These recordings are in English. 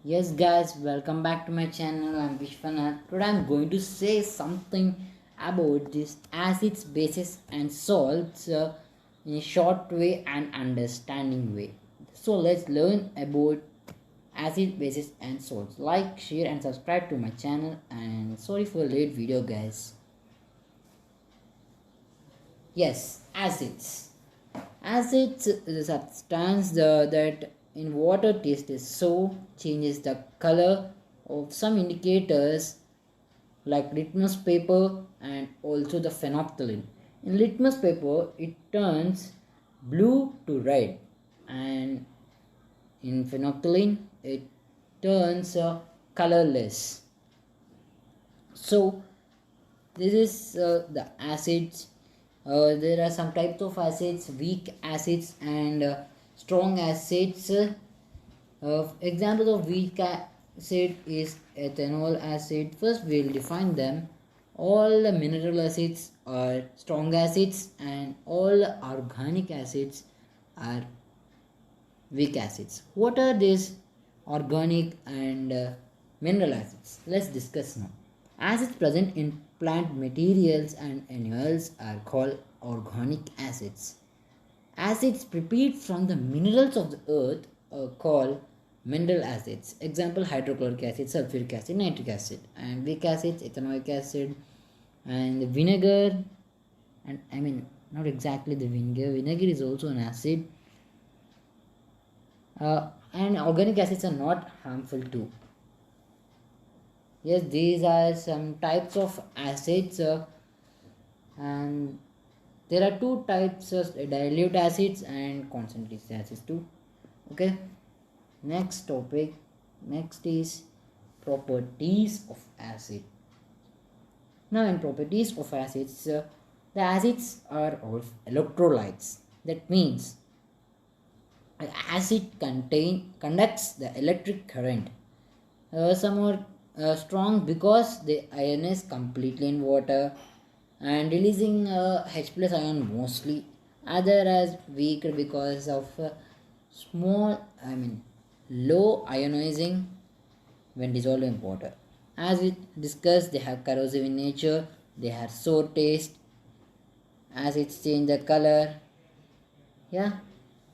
Yes guys, welcome back to my channel. I'm Vishwanath. Today I'm going to say something about this acids, bases and salts in a short way and understanding way. So let's learn about acid, bases and salts. Like, share and subscribe to my channel, and sorry for late video guys. Yes, acids. Acids is a substance that in water taste is so changes the color of some indicators like litmus paper and also the phenolphthalein. In litmus paper, it turns blue to red, and in phenolphthalein, it turns colorless. So this is the acids. There are some types of acids, weak acids and strong acids. Examples of weak acid is ethanol acid. First we will define them. All the mineral acids are strong acids and all organic acids are weak acids. What are these organic and mineral acids? Let's discuss now. Acids present in plant materials and animals are called organic acids. Acids prepared from the minerals of the earth are called mineral acids. Example: hydrochloric acid, sulfuric acid, nitric acid. And weak acids: ethanoic acid and vinegar. And I mean, not exactly the vinegar. Vinegar is also an acid. And organic acids are not harmful too. Yes, these are some types of acids, and there are two types of dilute acids and concentrated acids too. Okay, next topic. Next is properties of acid. Now, in properties of acids, the acids are of electrolytes. That means an acid conducts the electric current. Some are strong because they ionize completely in water and releasing H plus ion mostly. Other as weak because of low ionizing when dissolved in water. As we discussed, they have corrosive in nature, they have sour taste, acids change the color. Yeah,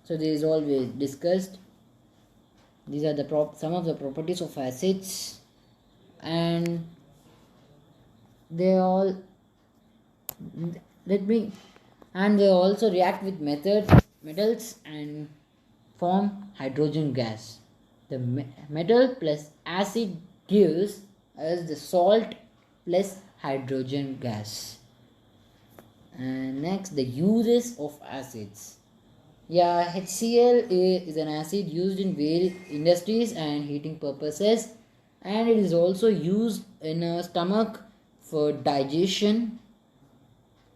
so this is all we discussed. These are the some of the properties of acids, and they all let me and they also react with metals and form hydrogen gas. The metal plus acid gives us the salt plus hydrogen gas. And next, the uses of acids. Yeah, HCl is an acid used in various industries and heating purposes, and it is also used in a stomach for digestion,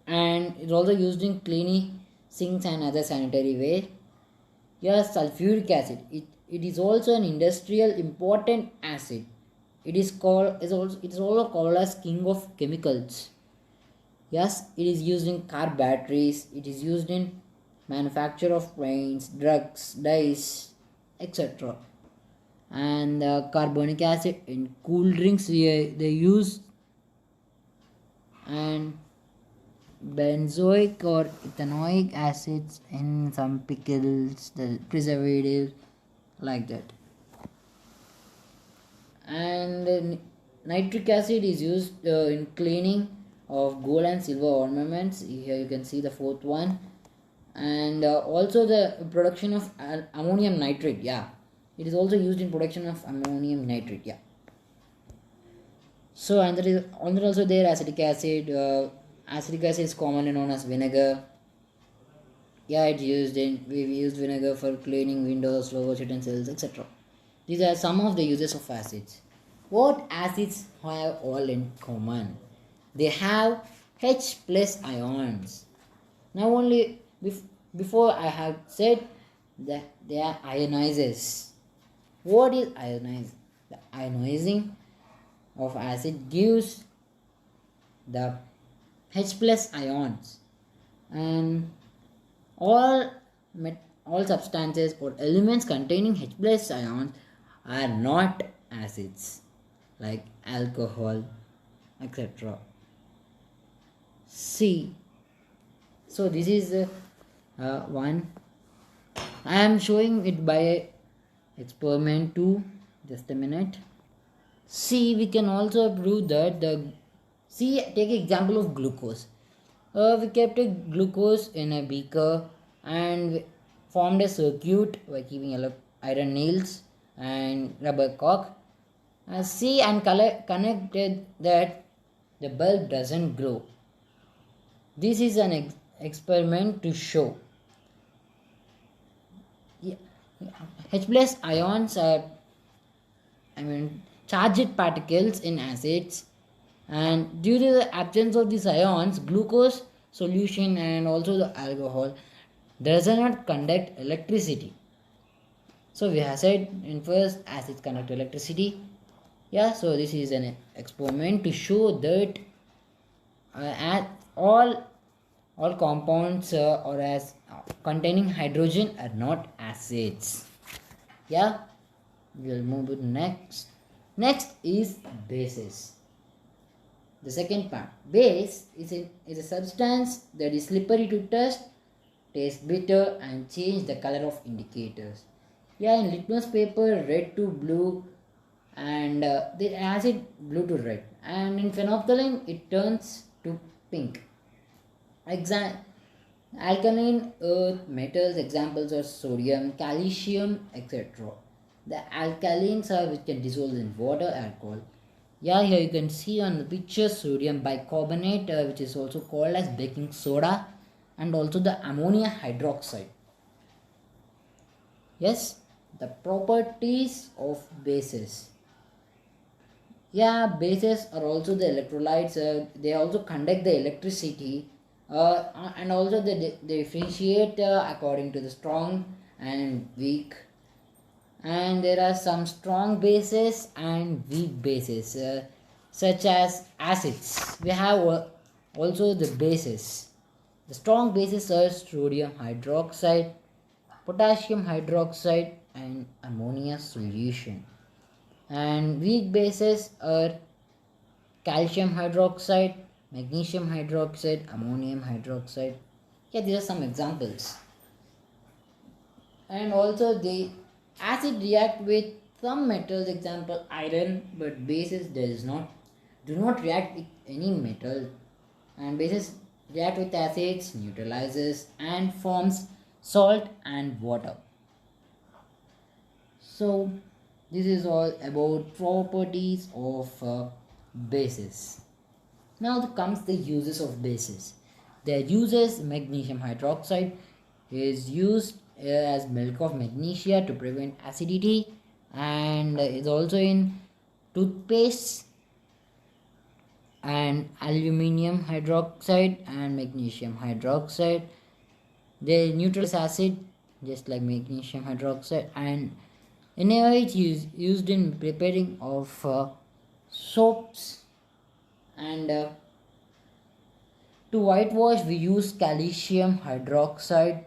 and it's also used in cleaning sinks and other sanitary ware. Yes, sulfuric acid. It is also an industrial important acid. It is also called as king of chemicals. Yes, it is used in car batteries. It is used in manufacture of paints, drugs, dyes, etc. And carbonic acid in cool drinks they use, and benzoic or ethanoic acids in some pickles, the preservatives, like that. And nitric acid is used in cleaning of gold and silver ornaments. Here you can see the fourth one. And also the production of ammonium nitrate. Yeah, it is also used in production of ammonium nitrate. Yeah. So, and there is also there acetic acid. Acetic acid is commonly known as vinegar. Yeah, it's used in we use vinegar for cleaning windows, logos, utensils, etc. These are some of the uses of acids. What acids have all in common? They have H plus ions. Now only before I have said that they are ionizers. What is ionize? The ionizing of acid gives the H plus ions, and all all substances or elements containing H plus ions are not acids like alcohol, etc. C. So this is one. I am showing it by experiment 2. Just a minute. See, we can also prove that take example of glucose. We kept a glucose in a beaker and formed a circuit by keeping iron nails and rubber cork. See, and connected that the bulb doesn't glow. This is an experiment to show. H plus ions are charged particles in acids, and due to the absence of these ions, glucose solution and also the alcohol does not conduct electricity. So we have said in first acids conduct electricity. So this is an experiment to show that all compounds or as containing hydrogen are not acids. We'll move to next is bases. The second part, base is a substance that is slippery to touch, tastes bitter, and change the color of indicators. In litmus paper, red to blue, and the acid blue to red, and in phenolphthalein it turns to pink. Alkaline earth metals examples are sodium, calcium, etc. The alkalines are which can dissolve in water, alcohol. Here you can see on the picture sodium bicarbonate, which is also called as baking soda, and also the ammonia hydroxide. The properties of bases. Bases are also the electrolytes. They also conduct the electricity, and also they differentiate according to the strong and weak. And there are some strong bases and weak bases, such as acids. We have also the bases. The strong bases are sodium hydroxide, potassium hydroxide, and ammonia solution. And weak bases are calcium hydroxide, magnesium hydroxide, ammonium hydroxide. These are some examples. And also the acid react with some metals, example iron, but bases do not react with any metal. And bases react with acids, neutralizes, and forms salt and water. So this is all about properties of bases. Now comes the uses of bases. Their uses: magnesium hydroxide is used as milk of magnesia to prevent acidity, and is also in toothpaste. And aluminium hydroxide and magnesium hydroxide, they neutralize acid just like magnesium hydroxide, and whenever it's used in preparing of soaps. And to whitewash we use calcium hydroxide,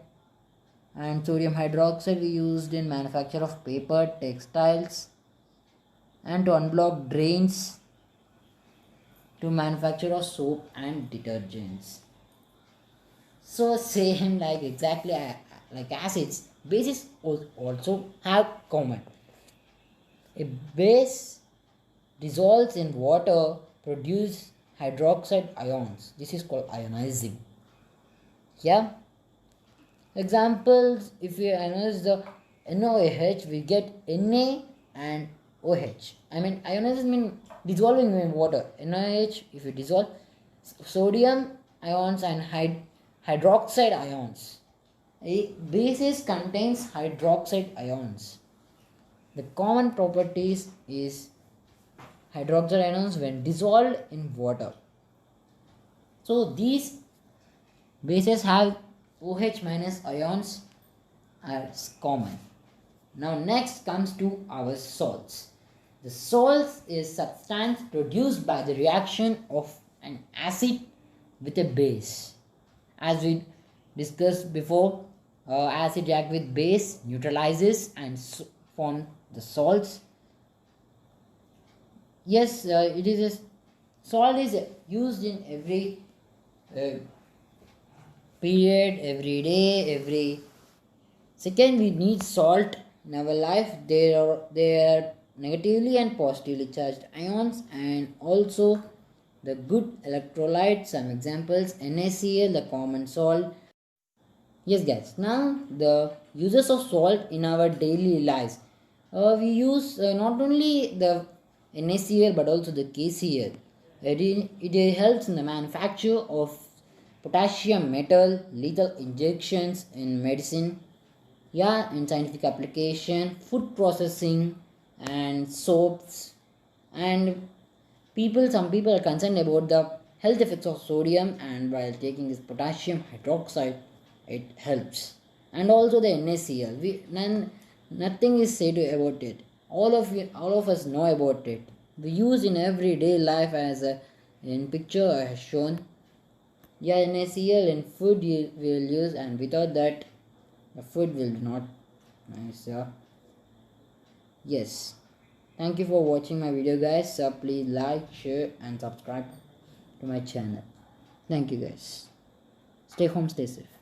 and sodium hydroxide we used in manufacture of paper, textiles, and to unblock drains to manufacture of soap and detergents. So same like exactly like acids, bases also have common. A base dissolves in water, produce hydroxide ions. This is called ionizing. Examples: if we ionize the NaOH, we get Na and OH. Ionizing means dissolving in water. NaOH, if you dissolve, sodium ions and hydroxide ions. A basis contains hydroxide ions. The common properties is hydroxide ions when dissolved in water. So these bases have OH minus ions as common. Now next comes to our salts. The salts is substance produced by the reaction of an acid with a base. As we discussed before, acid react with base, neutralizes, and form the salts. Yes, it is a salt is used in every uh, period, every day, every second. We need salt in our life. There are negatively and positively charged ions, and also the good electrolytes. Some examples: NaCl, the common salt. Yes, guys. Now the uses of salt in our daily lives. We use not only the NaCl but also the KCl. It helps in the manufacture of potassium metal, lethal injections in medicine, yeah, in scientific application, food processing, and soaps. And some people are concerned about the health effects of sodium, and while taking this potassium hydroxide, it helps. And also the NaCl, nothing is said about it. All of us know about it. We use in everyday life as a in picture I have shown. Yeah, NaCl in food you will use, and without that, the food will not nice. Yes. Thank you for watching my video, guys. Please like, share, and subscribe to my channel. Thank you, guys. Stay home, stay safe.